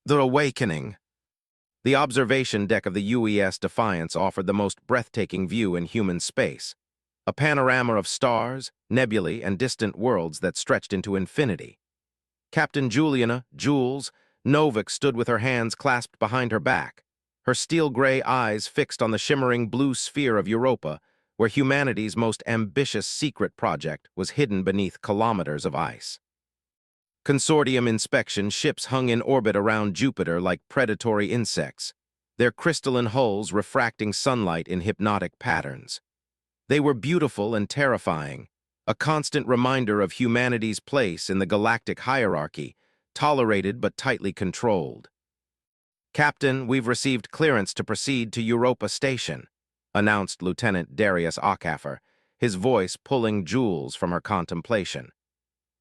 The Awakening. The observation deck of the UES Defiance offered the most breathtaking view in human space, a panorama of stars, nebulae, and distant worlds that stretched into infinity. Captain Juliana, Jules, Novik stood with her hands clasped behind her back, her steel-gray eyes fixed on the shimmering blue sphere of Europa, where humanity's most ambitious secret project was hidden beneath kilometers of ice. Consortium inspection ships hung in orbit around Jupiter like predatory insects, their crystalline hulls refracting sunlight in hypnotic patterns. They were beautiful and terrifying, a constant reminder of humanity's place in the galactic hierarchy, tolerated but tightly controlled. "Captain, we've received clearance to proceed to Europa Station," announced Lieutenant Darius Ockhaffer, his voice pulling Jules from her contemplation.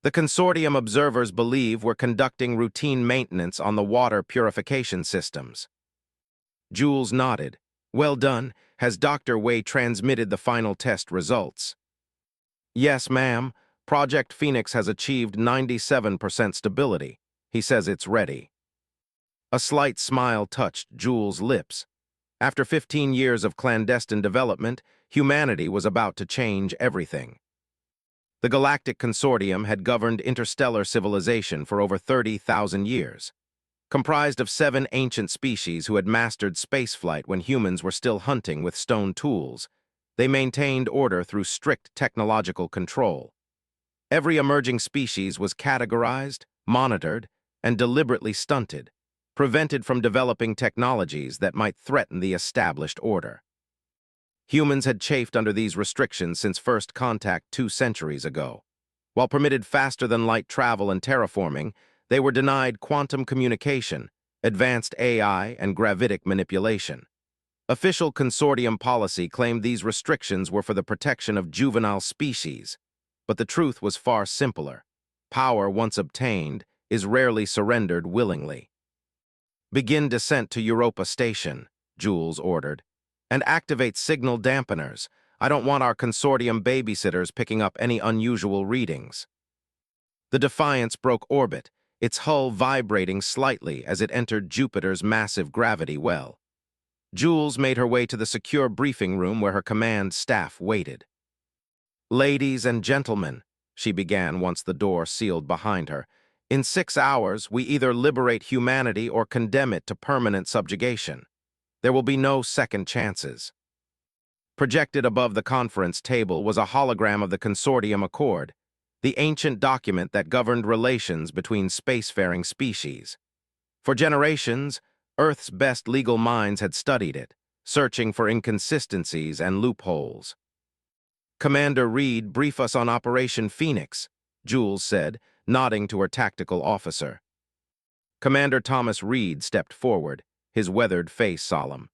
"The consortium observers believe we're conducting routine maintenance on the water purification systems." Jules nodded. "Well done. Has Dr. Wei transmitted the final test results?" "Yes, ma'am. Project Phoenix has achieved 97% stability. He says it's ready." A slight smile touched Jules' lips. After 15 years of clandestine development, humanity was about to change everything. The Galactic Consortium had governed interstellar civilization for over 30,000 years. Comprised of 7 ancient species who had mastered spaceflight when humans were still hunting with stone tools, they maintained order through strict technological control. Every emerging species was categorized, monitored, and deliberately stunted, prevented from developing technologies that might threaten the established order. Humans had chafed under these restrictions since first contact 2 centuries ago. While permitted faster-than-light travel and terraforming, they were denied quantum communication, advanced AI, and gravitic manipulation. Official consortium policy claimed these restrictions were for the protection of juvenile species, but the truth was far simpler. Power, once obtained, is rarely surrendered willingly. "Begin descent to Europa Station," Jules ordered, "and activate signal dampeners. I don't want our consortium babysitters picking up any unusual readings." The Defiance broke orbit, its hull vibrating slightly as it entered Jupiter's massive gravity well. Jules made her way to the secure briefing room where her command staff waited. "Ladies and gentlemen," she began once the door sealed behind her, "in 6 hours, we either liberate humanity or condemn it to permanent subjugation. There will be no second chances." Projected above the conference table was a hologram of the Consortium Accord, the ancient document that governed relations between spacefaring species. For generations, Earth's best legal minds had studied it, searching for inconsistencies and loopholes. "Commander Reed, brief us on Operation Phoenix," Jules said, nodding to her tactical officer. Commander Thomas Reed stepped forward, his weathered face solemn.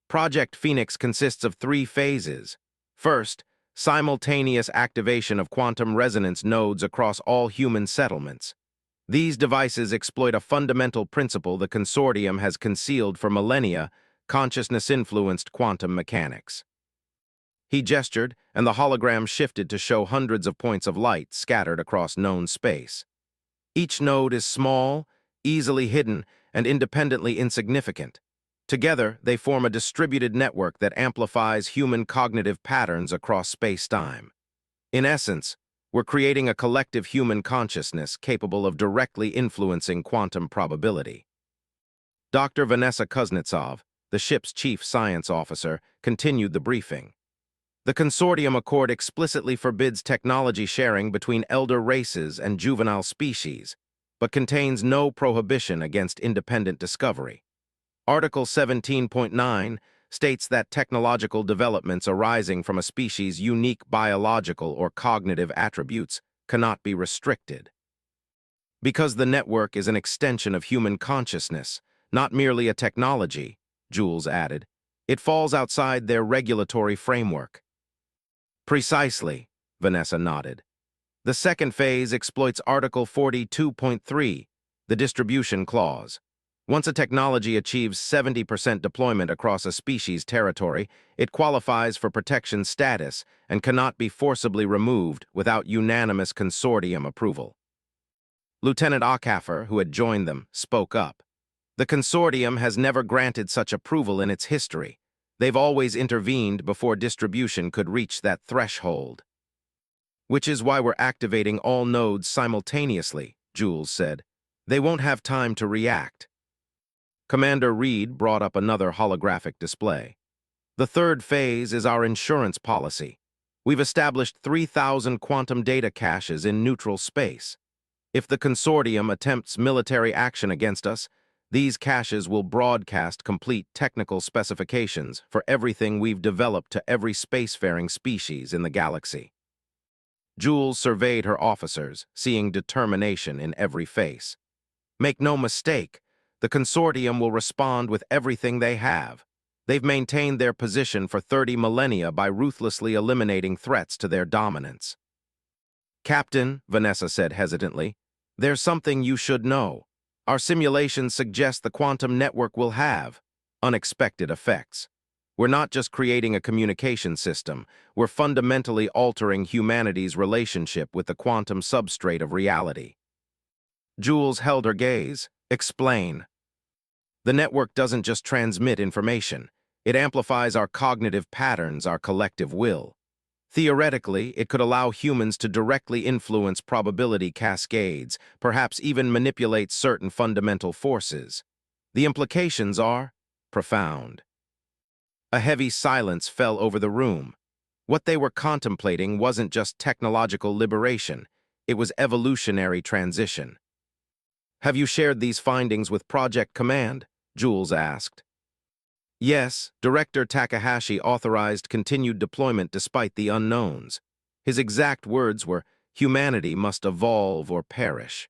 "Project Phoenix consists of 3 phases. First, simultaneous activation of quantum resonance nodes across all human settlements. These devices exploit a fundamental principle the consortium has concealed for millennia: consciousness-influenced quantum mechanics." He gestured, and the hologram shifted to show hundreds of points of light scattered across known space. Each node is small, easily hidden, and independently insignificant. Together, they form a distributed network that amplifies human cognitive patterns across space-time. In essence, we're creating a collective human consciousness capable of directly influencing quantum probability. Dr. Vanessa Kuznetsov, the ship's chief science officer, continued the briefing. "The Consortium Accord explicitly forbids technology sharing between elder races and juvenile species, but contains no prohibition against independent discovery. Article 17.9 states that technological developments arising from a species' unique biological or cognitive attributes cannot be restricted. Because the network is an extension of human consciousness, not merely a technology," Jules added, "it falls outside their regulatory framework." "Precisely," Vanessa nodded. "The second phase exploits Article 42.3, the distribution clause. Once a technology achieves 70% deployment across a species' territory, it qualifies for protection status and cannot be forcibly removed without unanimous consortium approval." Lieutenant Ockhaffer, who had joined them, spoke up. The consortium has never granted such approval in its history. They've always intervened before distribution could reach that threshold. Which is why we're activating all nodes simultaneously, Jules said. They won't have time to react. Commander Reed brought up another holographic display. The third phase is our insurance policy. We've established 3,000 quantum data caches in neutral space. If the consortium attempts military action against us, these caches will broadcast complete technical specifications for everything we've developed to every spacefaring species in the galaxy. Jules surveyed her officers, seeing determination in every face. Make no mistake, the consortium will respond with everything they have. They've maintained their position for 30 millennia by ruthlessly eliminating threats to their dominance. Captain, Vanessa said hesitantly, there's something you should know. Our simulations suggest the quantum network will have unexpected effects. We're not just creating a communication system, we're fundamentally altering humanity's relationship with the quantum substrate of reality. Jules held her gaze. Explain. The network doesn't just transmit information. It amplifies our cognitive patterns, our collective will. Theoretically, it could allow humans to directly influence probability cascades, perhaps even manipulate certain fundamental forces. The implications are profound. A heavy silence fell over the room. What they were contemplating wasn't just technological liberation, it was evolutionary transition. Have you shared these findings with Project Command? Jules asked. Yes, Director Takahashi authorized continued deployment despite the unknowns. His exact words were, "Humanity must evolve or perish."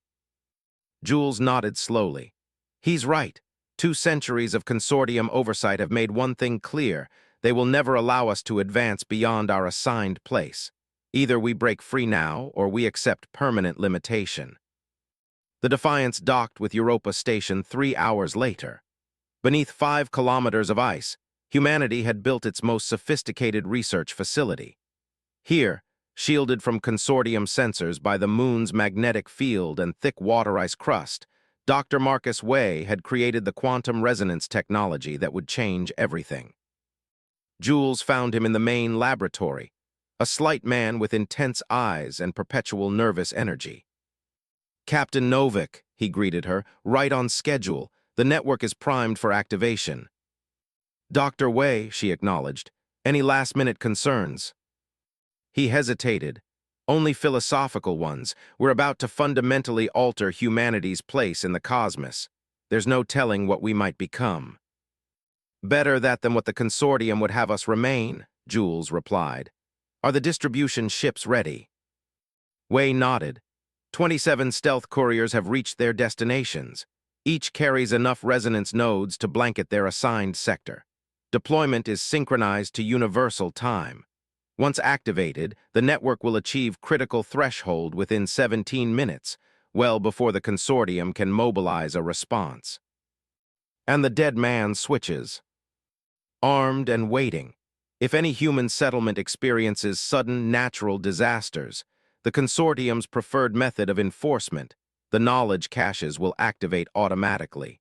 Jules nodded slowly. He's right. 2 centuries of consortium oversight have made one thing clear: they will never allow us to advance beyond our assigned place. Either we break free now, or we accept permanent limitation. The Defiance docked with Europa Station 3 hours later. Beneath 5 kilometers of ice, humanity had built its most sophisticated research facility. Here, shielded from consortium sensors by the moon's magnetic field and thick water ice crust, Dr. Marcus Way had created the quantum resonance technology that would change everything. Jules found him in the main laboratory, a slight man with intense eyes and perpetual nervous energy. "Captain Novik," he greeted her, "right on schedule. The network is primed for activation." "Dr. Way," she acknowledged, "any last-minute concerns?" He hesitated. "Only philosophical ones. We're about to fundamentally alter humanity's place in the cosmos. There's no telling what we might become." "Better that than what the consortium would have us remain," Jules replied. "Are the distribution ships ready?" Way nodded. 27 stealth couriers have reached their destinations. Each carries enough resonance nodes to blanket their assigned sector. Deployment is synchronized to universal time. Once activated, the network will achieve critical threshold within 17 minutes, well before the consortium can mobilize a response. And the dead man switches. Armed and waiting. If any human settlement experiences sudden natural disasters, the consortium's preferred method of enforcement, the knowledge caches, will activate automatically.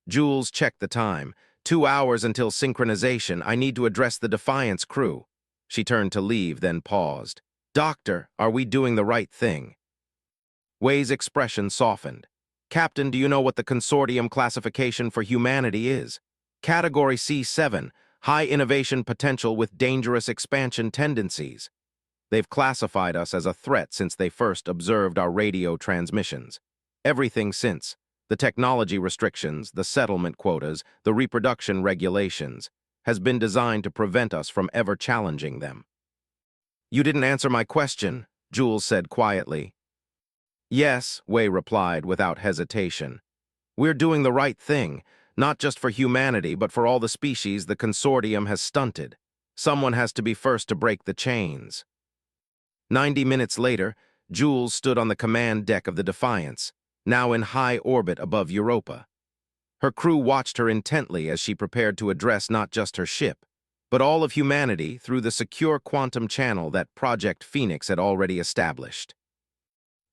Jules checked the time. 2 hours until synchronization. I need to address the Defiance crew. She turned to leave, then paused. "Doctor, are we doing the right thing?" Way's expression softened. "Captain, do you know what the consortium classification for humanity is? Category C7, high innovation potential with dangerous expansion tendencies. They've classified us as a threat since they first observed our radio transmissions. Everything since, the technology restrictions, the settlement quotas, the reproduction regulations, has been designed to prevent us from ever challenging them." "You didn't answer my question," Jules said quietly. "Yes," Way replied without hesitation. "We're doing the right thing, not just for humanity, but for all the species the consortium has stunted. Someone has to be first to break the chains." 90 minutes later, Jules stood on the command deck of the Defiance, now in high orbit above Europa. Her crew watched her intently as she prepared to address not just her ship, but all of humanity through the secure quantum channel that Project Phoenix had already established.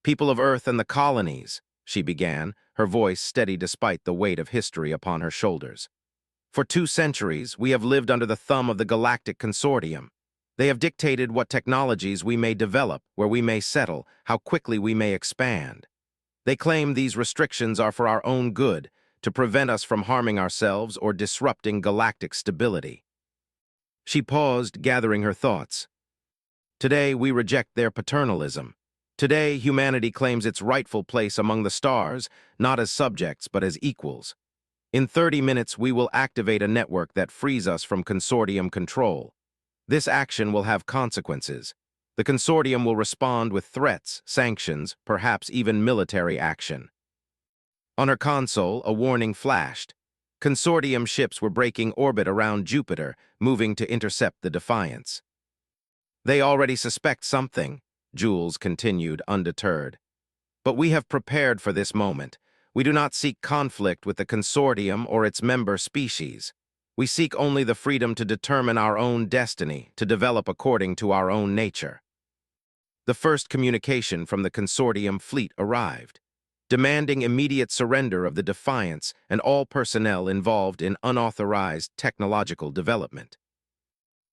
"People of Earth and the colonies," she began, her voice steady despite the weight of history upon her shoulders. For 2 centuries, we have lived under the thumb of the Galactic Consortium. They have dictated what technologies we may develop, where we may settle, how quickly we may expand. They claim these restrictions are for our own good, to prevent us from harming ourselves or disrupting galactic stability. She paused, gathering her thoughts. Today, we reject their paternalism. Today, humanity claims its rightful place among the stars, not as subjects, but as equals. In 30 minutes, we will activate a network that frees us from consortium control. This action will have consequences. The consortium will respond with threats, sanctions, perhaps even military action. On her console, a warning flashed. Consortium ships were breaking orbit around Jupiter, moving to intercept the Defiance. They already suspect something, Jules continued, undeterred. But we have prepared for this moment. We do not seek conflict with the consortium or its member species. We seek only the freedom to determine our own destiny, to develop according to our own nature. The first communication from the consortium fleet arrived, demanding immediate surrender of the Defiance and all personnel involved in unauthorized technological development.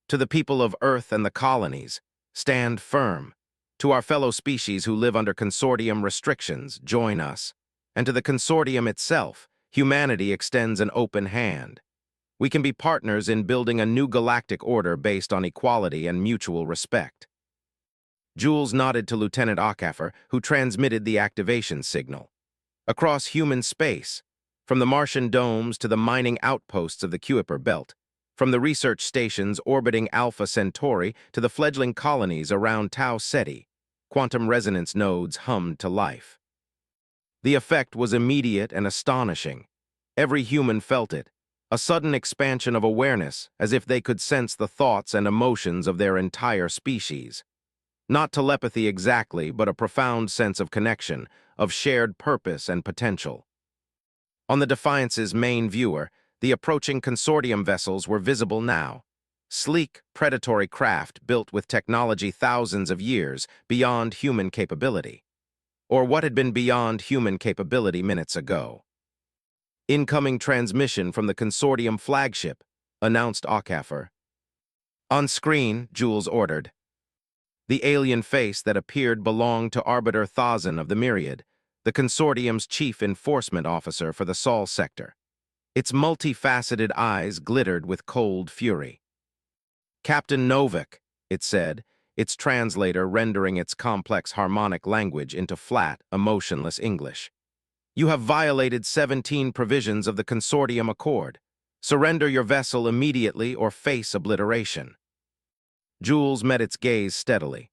To the people of Earth and the colonies, stand firm. To our fellow species who live under consortium restrictions, join us. And to the consortium itself, humanity extends an open hand. We can be partners in building a new galactic order based on equality and mutual respect. Jules nodded to Lieutenant Acaffer, who transmitted the activation signal. Across human space, from the Martian domes to the mining outposts of the Kuiper Belt, from the research stations orbiting Alpha Centauri to the fledgling colonies around Tau Ceti, quantum resonance nodes hummed to life. The effect was immediate and astonishing. Every human felt it, a sudden expansion of awareness, as if they could sense the thoughts and emotions of their entire species. Not telepathy exactly, but a profound sense of connection, of shared purpose and potential. On the Defiance's main viewer, the approaching consortium vessels were visible now. Sleek, predatory craft built with technology thousands of years beyond human capability. Or what had been beyond human capability minutes ago. Incoming transmission from the consortium flagship, announced Acaffer. On screen, Jules ordered. The alien face that appeared belonged to Arbiter Thazan of the Myriad, the consortium's chief enforcement officer for the Sol sector. Its multifaceted eyes glittered with cold fury. Captain Novak, it said, its translator rendering its complex harmonic language into flat, emotionless English. You have violated 17 provisions of the consortium accord. Surrender your vessel immediately or face obliteration. Jules met its gaze steadily.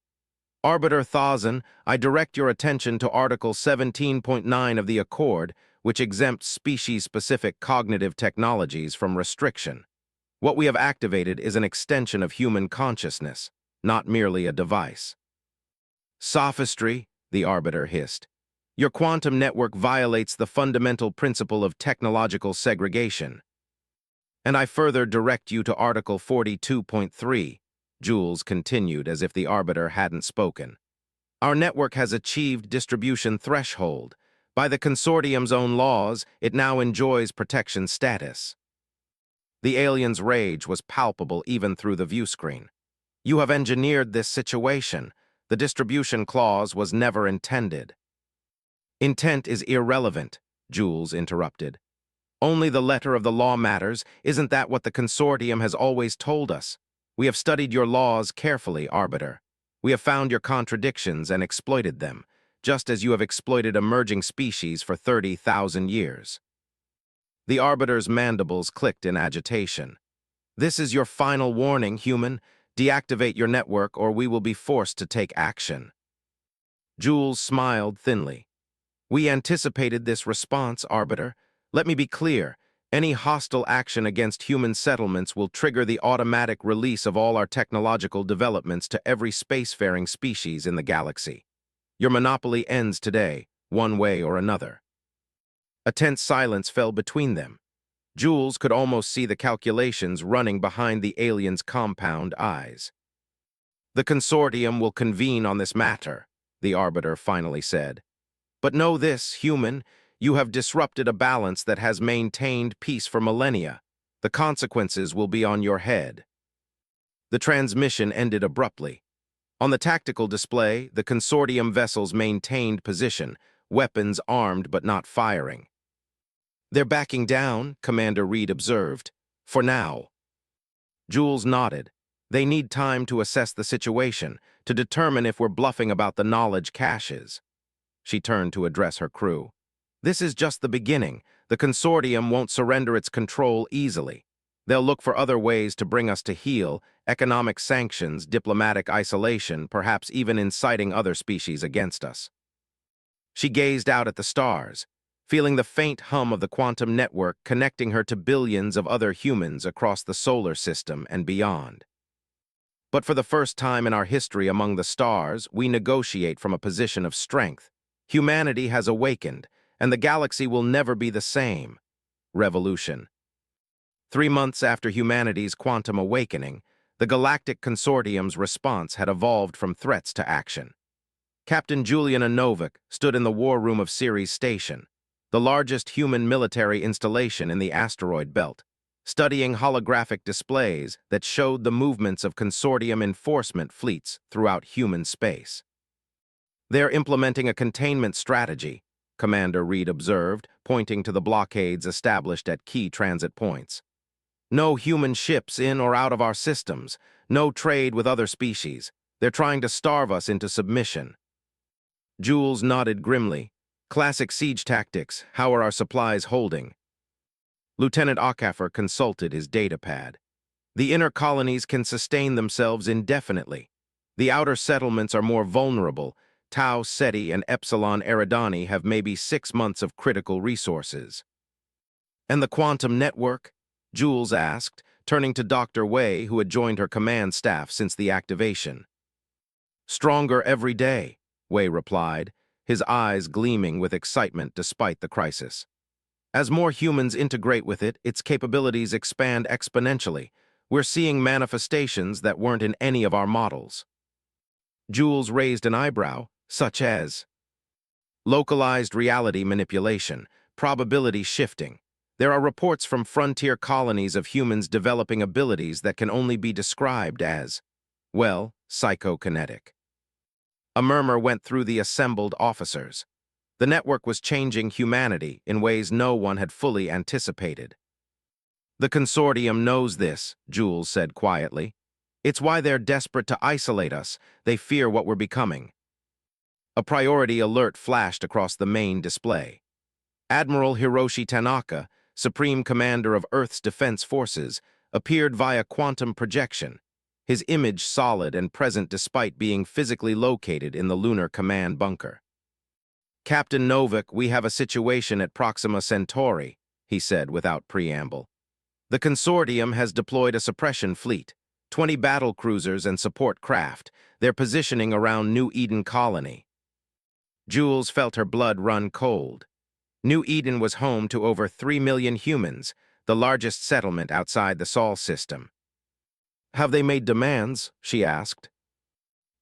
Arbiter Thazan, I direct your attention to Article 17.9 of the Accord, which exempts species-specific cognitive technologies from restriction. What we have activated is an extension of human consciousness, not merely a device. Sophistry, the Arbiter hissed. Your quantum network violates the fundamental principle of technological segregation. And I further direct you to Article 42.3, Jules continued as if the Arbiter hadn't spoken. Our network has achieved distribution threshold. By the consortium's own laws, it now enjoys protection status. The alien's rage was palpable even through the viewscreen. You have engineered this situation. The distribution clause was never intended. Intent is irrelevant, Jules interrupted. Only the letter of the law matters. Isn't that what the consortium has always told us? We have studied your laws carefully, Arbiter. We have found your contradictions and exploited them, just as you have exploited emerging species for 30,000 years. The Arbiter's mandibles clicked in agitation. This is your final warning, human. Deactivate your network or we will be forced to take action. Jules smiled thinly. We anticipated this response, Arbiter. Let me be clear. Any hostile action against human settlements will trigger the automatic release of all our technological developments to every spacefaring species in the galaxy. Your monopoly ends today, one way or another. A tense silence fell between them. Jules could almost see the calculations running behind the alien's compound eyes. The consortium will convene on this matter, the Arbiter finally said. But know this, human, you have disrupted a balance that has maintained peace for millennia. The consequences will be on your head. The transmission ended abruptly. On the tactical display, the consortium vessels maintained position, weapons armed but not firing. They're backing down, Commander Reed observed. For now. Jules nodded. They need time to assess the situation, to determine if we're bluffing about the knowledge caches. She turned to address her crew. This is just the beginning. The consortium won't surrender its control easily. They'll look for other ways to bring us to heel, economic sanctions, diplomatic isolation, perhaps even inciting other species against us. She gazed out at the stars, feeling the faint hum of the quantum network connecting her to billions of other humans across the solar system and beyond. But for the first time in our history among the stars, we negotiate from a position of strength. Humanity has awakened, and the galaxy will never be the same. Revolution. 3 months after humanity's quantum awakening, the Galactic Consortium's response had evolved from threats to action. Captain Julian Novak stood in the war room of Ceres Station, the largest human military installation in the asteroid belt, studying holographic displays that showed the movements of consortium enforcement fleets throughout human space. They're implementing a containment strategy, Commander Reed observed, pointing to the blockades established at key transit points. No human ships in or out of our systems, no trade with other species. They're trying to starve us into submission. Jules nodded grimly. Classic siege tactics. How are our supplies holding? Lieutenant Ockafer consulted his datapad. The inner colonies can sustain themselves indefinitely. The outer settlements are more vulnerable. Tau Ceti and Epsilon Eridani have maybe 6 months of critical resources. And the quantum network? Jules asked, turning to Dr. Wei, who had joined her command staff since the activation. Stronger every day, Wei replied, his eyes gleaming with excitement despite the crisis. As more humans integrate with it, its capabilities expand exponentially. We're seeing manifestations that weren't in any of our models. Jules raised an eyebrow, such as localized reality manipulation, probability shifting. There are reports from frontier colonies of humans developing abilities that can only be described as, well, psychokinetic. A murmur went through the assembled officers. The network was changing humanity in ways no one had fully anticipated. The consortium knows this, Jules said quietly. It's why they're desperate to isolate us. They fear what we're becoming. A priority alert flashed across the main display. Admiral Hiroshi Tanaka, Supreme Commander of Earth's Defense Forces, appeared via quantum projection, his image solid and present despite being physically located in the lunar command bunker. Captain Novak, we have a situation at Proxima Centauri, he said without preamble. The consortium has deployed a suppression fleet, 20 battle cruisers and support craft. They're positioning around New Eden Colony. Jules felt her blood run cold. New Eden was home to over 3 million humans, the largest settlement outside the Sol system. Have they made demands? She asked.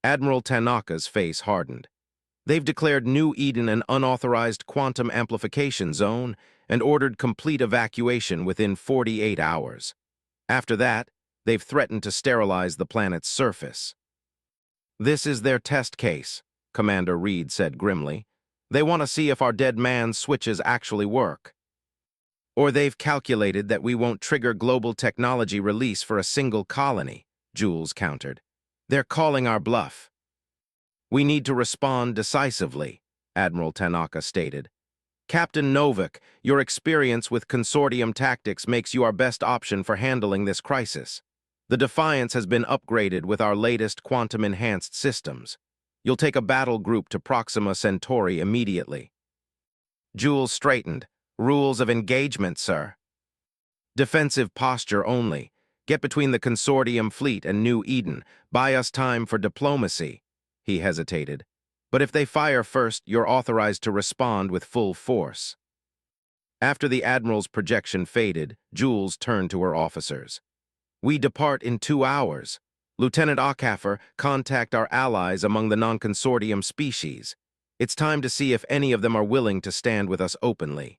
Admiral Tanaka's face hardened. They've declared New Eden an unauthorized quantum amplification zone and ordered complete evacuation within 48 hours. After that, they've threatened to sterilize the planet's surface. This is their test case, Commander Reed said grimly. They want to see if our dead man's switches actually work. Or they've calculated that we won't trigger global technology release for a single colony, Jules countered. They're calling our bluff. We need to respond decisively, Admiral Tanaka stated. Captain Novak, your experience with consortium tactics makes you our best option for handling this crisis. The Defiance has been upgraded with our latest quantum-enhanced systems. You'll take a battle group to Proxima Centauri immediately. Jules straightened. Rules of engagement, sir. Defensive posture only. Get between the consortium fleet and New Eden. Buy us time for diplomacy. He hesitated. But if they fire first, you're authorized to respond with full force. After the Admiral's projection faded, Jules turned to her officers. We depart in 2 hours. Lieutenant Ockafer, contact our allies among the non-consortium species. It's time to see if any of them are willing to stand with us openly.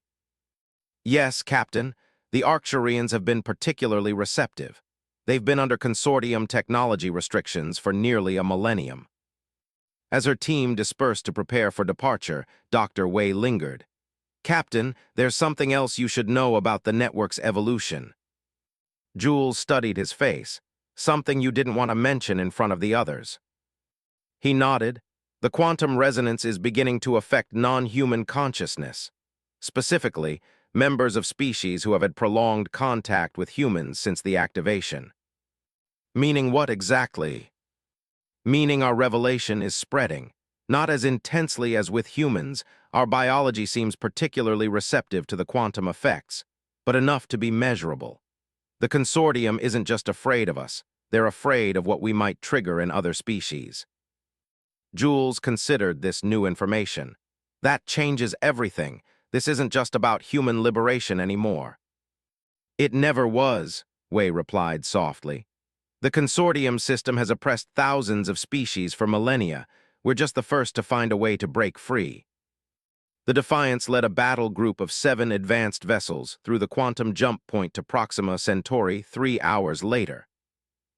Yes, Captain, the Arcturians have been particularly receptive. They've been under consortium technology restrictions for nearly a millennium. As her team dispersed to prepare for departure, Dr. Wei lingered. Captain, there's something else you should know about the network's evolution. Jules studied his face, something you didn't want to mention in front of the others. He nodded. The quantum resonance is beginning to affect non-human consciousness. Specifically, members of species who have had prolonged contact with humans since the activation. Meaning what exactly? Meaning our revelation is spreading. Not as intensely as with humans, our biology seems particularly receptive to the quantum effects, but enough to be measurable. The consortium isn't just afraid of us, they're afraid of what we might trigger in other species. Jules considered this new information. That changes everything. This isn't just about human liberation anymore. It never was, Wei replied softly. The consortium system has oppressed thousands of species for millennia. We're just the first to find a way to break free. The Defiance led a battle group of 7 advanced vessels through the quantum jump point to Proxima Centauri 3 hours later.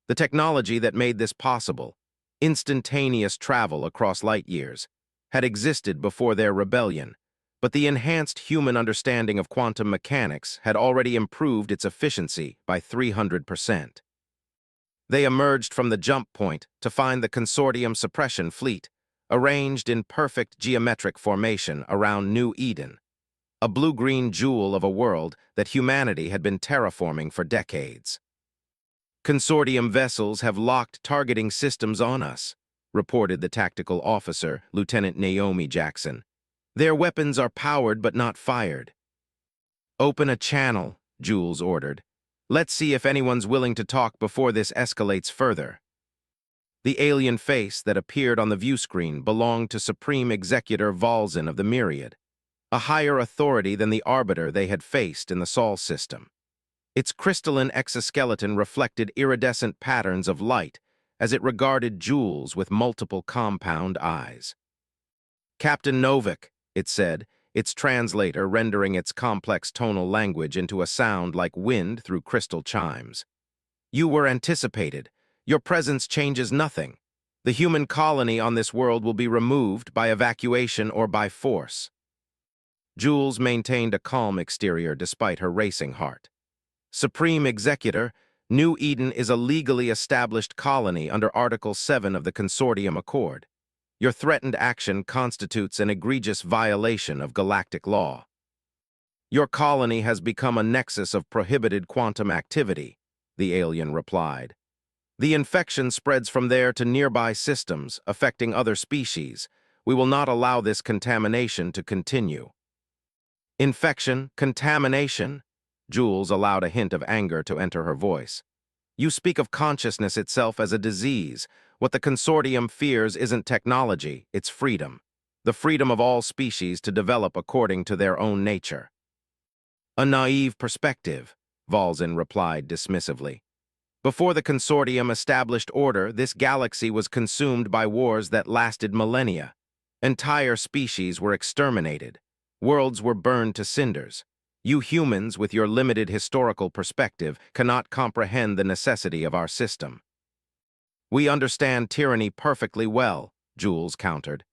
The technology that made this possible, instantaneous travel across light years, had existed before their rebellion, but the enhanced human understanding of quantum mechanics had already improved its efficiency by 300%. They emerged from the jump point to find the consortium suppression fleet, arranged in perfect geometric formation around New Eden, a blue-green jewel of a world that humanity had been terraforming for decades. Consortium vessels have locked targeting systems on us, reported the tactical officer, Lieutenant Naomi Jackson. Their weapons are powered but not fired. Open a channel, Jules ordered. Let's see if anyone's willing to talk before this escalates further. The alien face that appeared on the view screen belonged to Supreme Executor Valzin of the Myriad, a higher authority than the Arbiter they had faced in the Sol system. Its crystalline exoskeleton reflected iridescent patterns of light as it regarded Jules with multiple compound eyes. Captain Novik, it said, its translator rendering its complex tonal language into a sound like wind through crystal chimes. You were anticipated. Your presence changes nothing. The human colony on this world will be removed by evacuation or by force. Jules maintained a calm exterior despite her racing heart. Supreme Executor, New Eden is a legally established colony under Article 7 of the Consortium Accord. Your threatened action constitutes an egregious violation of galactic law. Your colony has become a nexus of prohibited quantum activity, the alien replied. The infection spreads from there to nearby systems, affecting other species. We will not allow this contamination to continue. Infection, contamination? Jules allowed a hint of anger to enter her voice. You speak of consciousness itself as a disease. What the consortium fears isn't technology, it's freedom. The freedom of all species to develop according to their own nature. A naive perspective, Valzin replied dismissively. Before the consortium established order, this galaxy was consumed by wars that lasted millennia. Entire species were exterminated. Worlds were burned to cinders. You humans, with your limited historical perspective, cannot comprehend the necessity of our system. We understand tyranny perfectly well, Jules countered.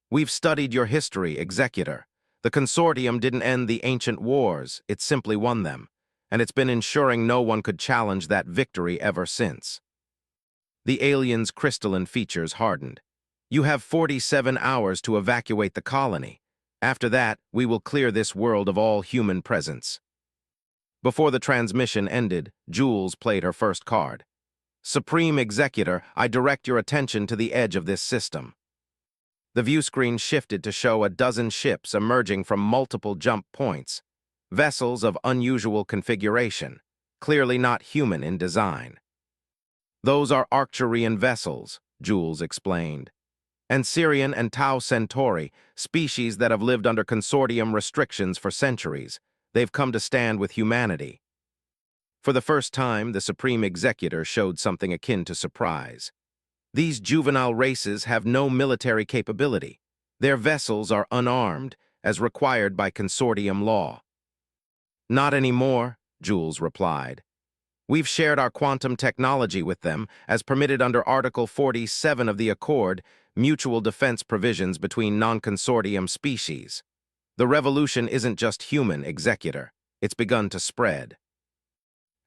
We've studied your history, Executor. The consortium didn't end the ancient wars, it simply won them, and it's been ensuring no one could challenge that victory ever since. The alien's crystalline features hardened. You have 47 hours to evacuate the colony. After that, we will clear this world of all human presence. Before the transmission ended, Jules played her first card. Supreme Executor, I direct your attention to the edge of this system. The view screen shifted to show a dozen ships emerging from multiple jump points, vessels of unusual configuration, clearly not human in design. Those are Arcturian vessels, Jules explained. And Sirian and Tau Centauri, species that have lived under consortium restrictions for centuries. They've come to stand with humanity. For the first time, the Supreme Executor showed something akin to surprise. These juvenile races have no military capability. Their vessels are unarmed, as required by consortium law. Not anymore, Jules replied. We've shared our quantum technology with them, as permitted under Article 47 of the Accord, mutual defense provisions between non-consortium species. The revolution isn't just human, Executor. It's begun to spread.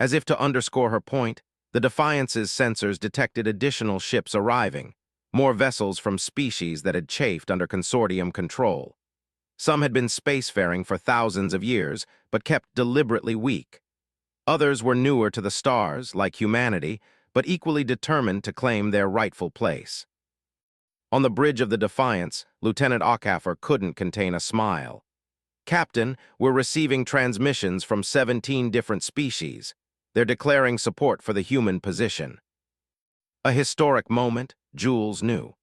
As if to underscore her point, the Defiance's sensors detected additional ships arriving, more vessels from species that had chafed under consortium control. Some had been spacefaring for thousands of years, but kept deliberately weak. Others were newer to the stars, like humanity, but equally determined to claim their rightful place. On the bridge of the Defiance, Lieutenant Ockhaffer couldn't contain a smile. Captain, we're receiving transmissions from 17 different species. They're declaring support for the human position. A historic moment, Jules knew.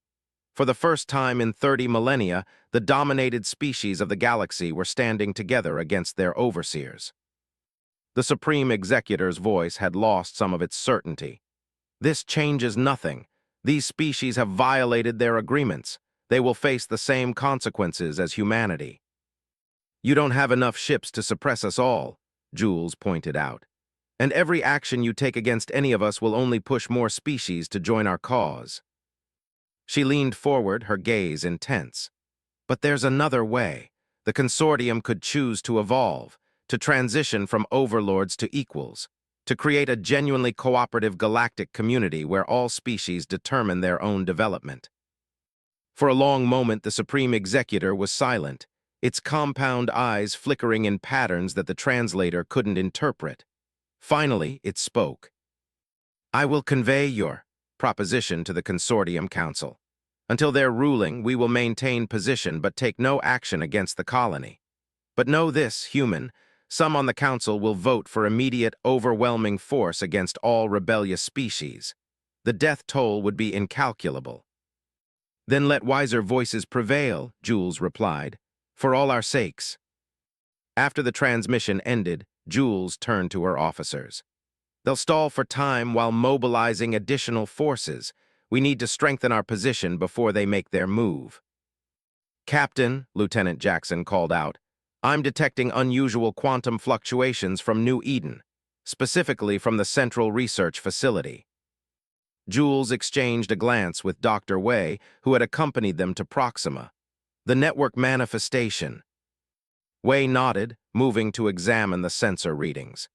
For the first time in 30 millennia, the dominated species of the galaxy were standing together against their overseers. The Supreme Executor's voice had lost some of its certainty. This changes nothing. These species have violated their agreements. They will face the same consequences as humanity. You don't have enough ships to suppress us all, Jules pointed out. And every action you take against any of us will only push more species to join our cause. She leaned forward, her gaze intense. But there's another way. The consortium could choose to evolve, to transition from overlords to equals, to create a genuinely cooperative galactic community where all species determine their own development. For a long moment, the Supreme Executor was silent, its compound eyes flickering in patterns that the translator couldn't interpret. Finally, it spoke. I will convey your proposition to the Consortium Council. Until their ruling, we will maintain position but take no action against the colony. But know this, human, some on the Council will vote for immediate, overwhelming force against all rebellious species. The death toll would be incalculable. Then let wiser voices prevail, Jules replied, for all our sakes. After the transmission ended, Jules turned to her officers. They'll stall for time while mobilizing additional forces. We need to strengthen our position before they make their move. Captain, Lieutenant Jackson called out, I'm detecting unusual quantum fluctuations from New Eden, specifically from the Central Research Facility. Jules exchanged a glance with Dr. Wei, who had accompanied them to Proxima. The network manifestation. Wei nodded, moving to examine the sensor readings.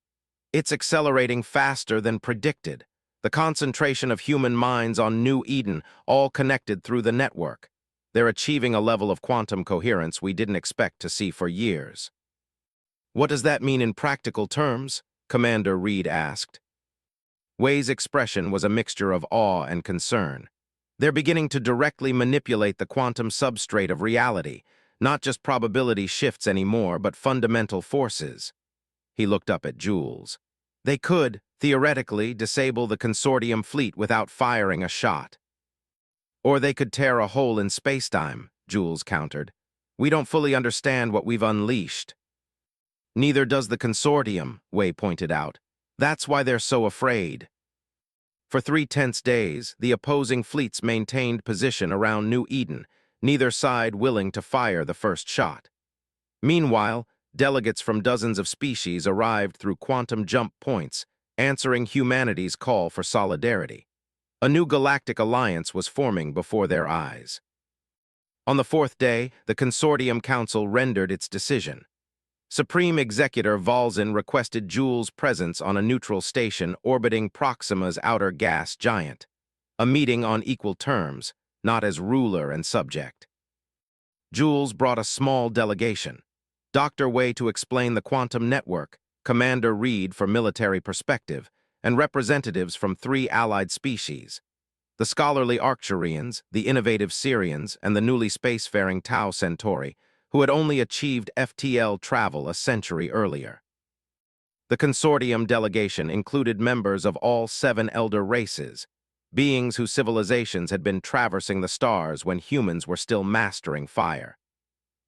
It's accelerating faster than predicted. The concentration of human minds on New Eden, all connected through the network. They're achieving a level of quantum coherence we didn't expect to see for years. What does that mean in practical terms? Commander Reed asked. Wei's expression was a mixture of awe and concern. They're beginning to directly manipulate the quantum substrate of reality, not just probability shifts anymore, but fundamental forces. He looked up at Jules. They could, theoretically, disable the consortium fleet without firing a shot. Or they could tear a hole in spacetime, Jules countered. We don't fully understand what we've unleashed. Neither does the consortium, Wei pointed out. That's why they're so afraid. For 3 tense days, the opposing fleets maintained position around New Eden, neither side willing to fire the first shot. Meanwhile, delegates from dozens of species arrived through quantum jump points, answering humanity's call for solidarity. A new galactic alliance was forming before their eyes. On the 4th day, the Consortium Council rendered its decision. Supreme Executor Valzin requested Jules' presence on a neutral station orbiting Proxima's outer gas giant. A meeting on equal terms, not as ruler and subject. Jules brought a small delegation. Dr. Wei to explain the quantum network, Commander Reed for military perspective, and representatives from 3 allied species. The scholarly Arcturians, the innovative Syrians, and the newly spacefaring Tau Centauri, who had only achieved FTL travel a century earlier. The consortium delegation included members of all 7 elder races, beings whose civilizations had been traversing the stars when humans were still mastering fire.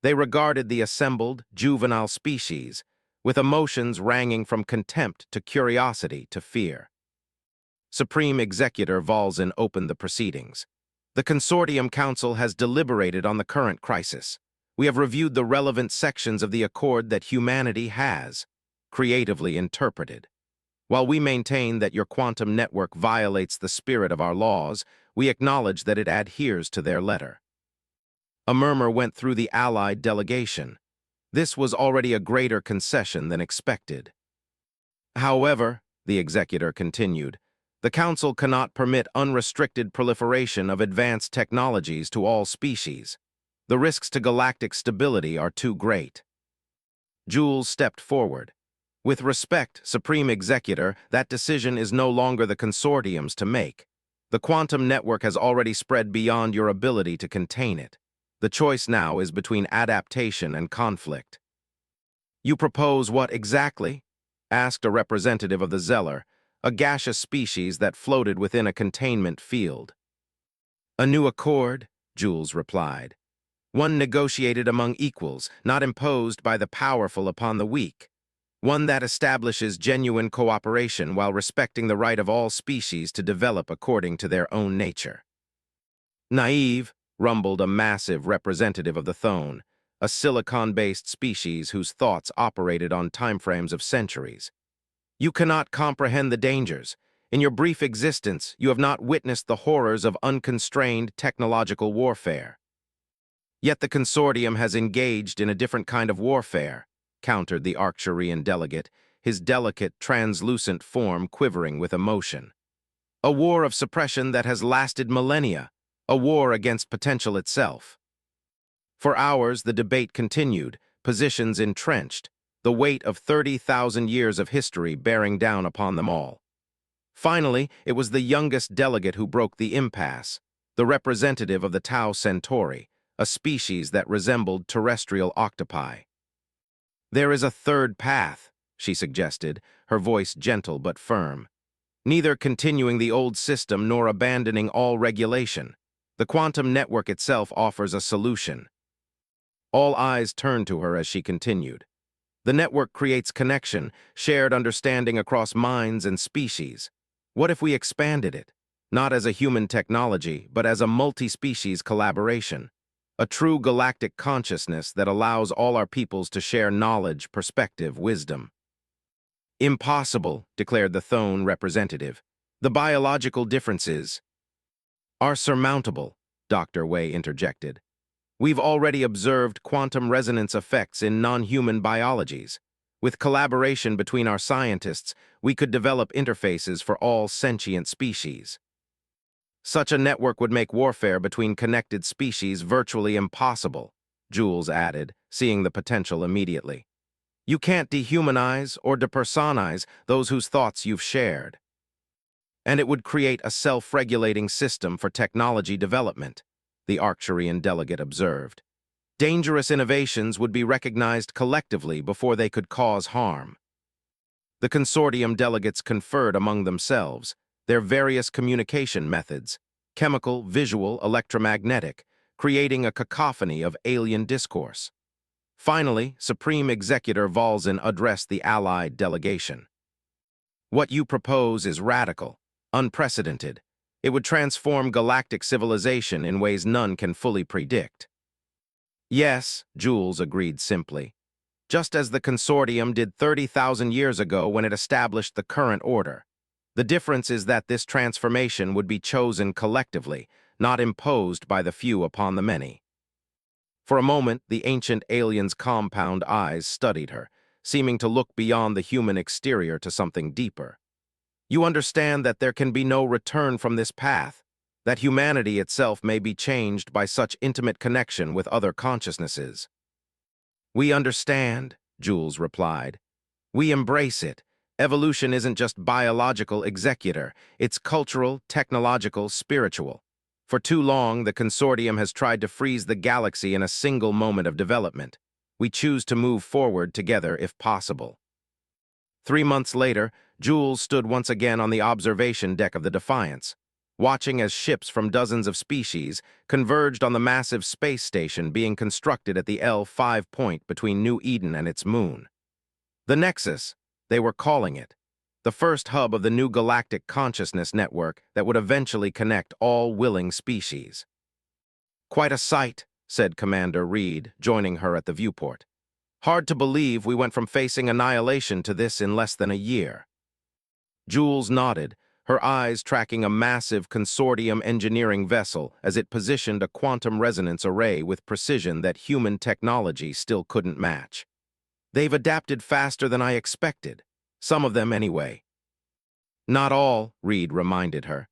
They regarded the assembled, juvenile species with emotions ranging from contempt to curiosity to fear. Supreme Executor Valzin opened the proceedings. The Consortium Council has deliberated on the current crisis. We have reviewed the relevant sections of the accord that humanity has creatively interpreted. While we maintain that your quantum network violates the spirit of our laws, we acknowledge that it adheres to their letter. A murmur went through the Allied delegation. This was already a greater concession than expected. However, the executor continued, the Council cannot permit unrestricted proliferation of advanced technologies to all species. The risks to galactic stability are too great. Jules stepped forward. With respect, Supreme Executor, that decision is no longer the Consortium's to make. The quantum network has already spread beyond your ability to contain it. The choice now is between adaptation and conflict. You propose what exactly? Asked a representative of the Zeller, a gaseous species that floated within a containment field. A new accord, Jules replied. One negotiated among equals, not imposed by the powerful upon the weak. One that establishes genuine cooperation while respecting the right of all species to develop according to their own nature. Naive, rumbled a massive representative of the Thone, a silicon-based species whose thoughts operated on timeframes of centuries. You cannot comprehend the dangers. In your brief existence, you have not witnessed the horrors of unconstrained technological warfare. Yet the Consortium has engaged in a different kind of warfare, countered the Arcturian delegate, his delicate, translucent form quivering with emotion. A war of suppression that has lasted millennia, a war against potential itself. For hours, the debate continued, positions entrenched, the weight of 30,000 years of history bearing down upon them all. Finally, it was the youngest delegate who broke the impasse, the representative of the Tau Centauri, a species that resembled terrestrial octopi. There is a third path, she suggested, her voice gentle but firm. Neither continuing the old system nor abandoning all regulation. The quantum network itself offers a solution. All eyes turned to her as she continued. The network creates connection, shared understanding across minds and species. What if we expanded it? Not as a human technology, but as a multi-species collaboration. A true galactic consciousness that allows all our peoples to share knowledge, perspective, wisdom. Impossible, declared the Thone representative. The biological differences are surmountable, Dr. Wei interjected. We've already observed quantum resonance effects in non-human biologies. With collaboration between our scientists, we could develop interfaces for all sentient species. Such a network would make warfare between connected species virtually impossible, Jules added, seeing the potential immediately. You can't dehumanize or depersonize those whose thoughts you've shared. And it would create a self-regulating system for technology development, the Arcturian delegate observed. Dangerous innovations would be recognized collectively before they could cause harm. The Consortium delegates conferred among themselves, their various communication methods, chemical, visual, electromagnetic, creating a cacophony of alien discourse. Finally, Supreme Executor Valzin addressed the Allied delegation. What you propose is radical, unprecedented. It would transform galactic civilization in ways none can fully predict. Yes, Jules agreed simply. Just as the Consortium did 30,000 years ago when it established the current order. The difference is that this transformation would be chosen collectively, not imposed by the few upon the many. For a moment, the ancient alien's compound eyes studied her, seeming to look beyond the human exterior to something deeper. You understand that there can be no return from this path, that humanity itself may be changed by such intimate connection with other consciousnesses. We understand, Jules replied. We embrace it. Evolution isn't just biological executor, it's cultural, technological, spiritual. For too long, the Consortium has tried to freeze the galaxy in a single moment of development. We choose to move forward together if possible. 3 months later, Jules stood once again on the observation deck of the Defiance, watching as ships from dozens of species converged on the massive space station being constructed at the L5 point between New Eden and its moon. The Nexus, they were calling it. the first hub of the new galactic consciousness network that would eventually connect all willing species. "Quite a sight," said Commander Reed, joining her at the viewport. "Hard to believe we went from facing annihilation to this in less than a year." Jules nodded, her eyes tracking a massive consortium engineering vessel as it positioned a quantum resonance array with precision that human technology still couldn't match. "They've adapted faster than I expected. Some of them, anyway." "Not all," Reed reminded her.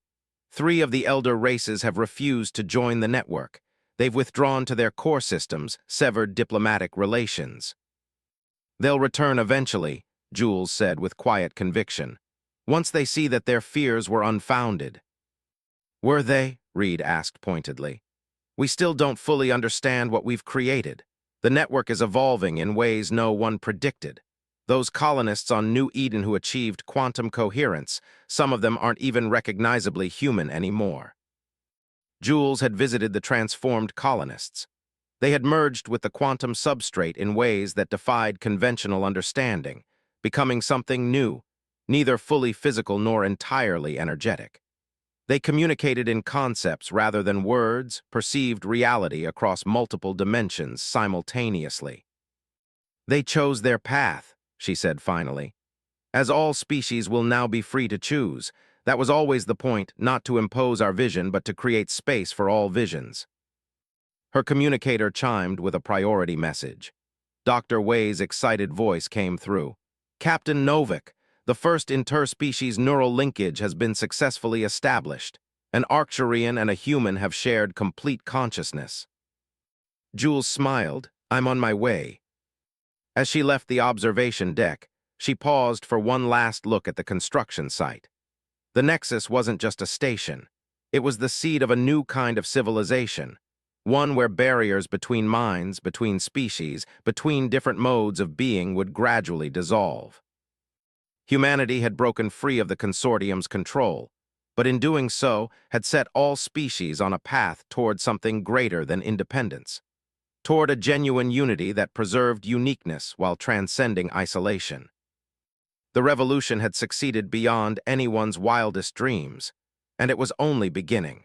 "3 of the elder races have refused to join the network. They've withdrawn to their core systems, severed diplomatic relations." "They'll return eventually," Jules said with quiet conviction, "once they see that their fears were unfounded." "Were they?" Reed asked pointedly. "We still don't fully understand what we've created. The network is evolving in ways no one predicted. Those colonists on New Eden who achieved quantum coherence, some of them aren't even recognizably human anymore." Jules had visited the transformed colonists. They had merged with the quantum substrate in ways that defied conventional understanding, becoming something new, neither fully physical nor entirely energetic. They communicated in concepts rather than words, perceived reality across multiple dimensions simultaneously. "They chose their path," she said finally. "As all species will now be free to choose. That was always the point, not to impose our vision, but to create space for all visions." Her communicator chimed with a priority message. Dr. Wei's excited voice came through. "Captain Novik, the first interspecies neural linkage has been successfully established. An Arcturian and a human have shared complete consciousness." Jules smiled. "I'm on my way." As she left the observation deck, she paused for one last look at the construction site. The Nexus wasn't just a station. It was the seed of a new kind of civilization, one where barriers between minds, between species, between different modes of being would gradually dissolve. Humanity had broken free of the consortium's control, but in doing so had set all species on a path toward something greater than independence, toward a genuine unity that preserved uniqueness while transcending isolation. The revolution had succeeded beyond anyone's wildest dreams, and it was only beginning.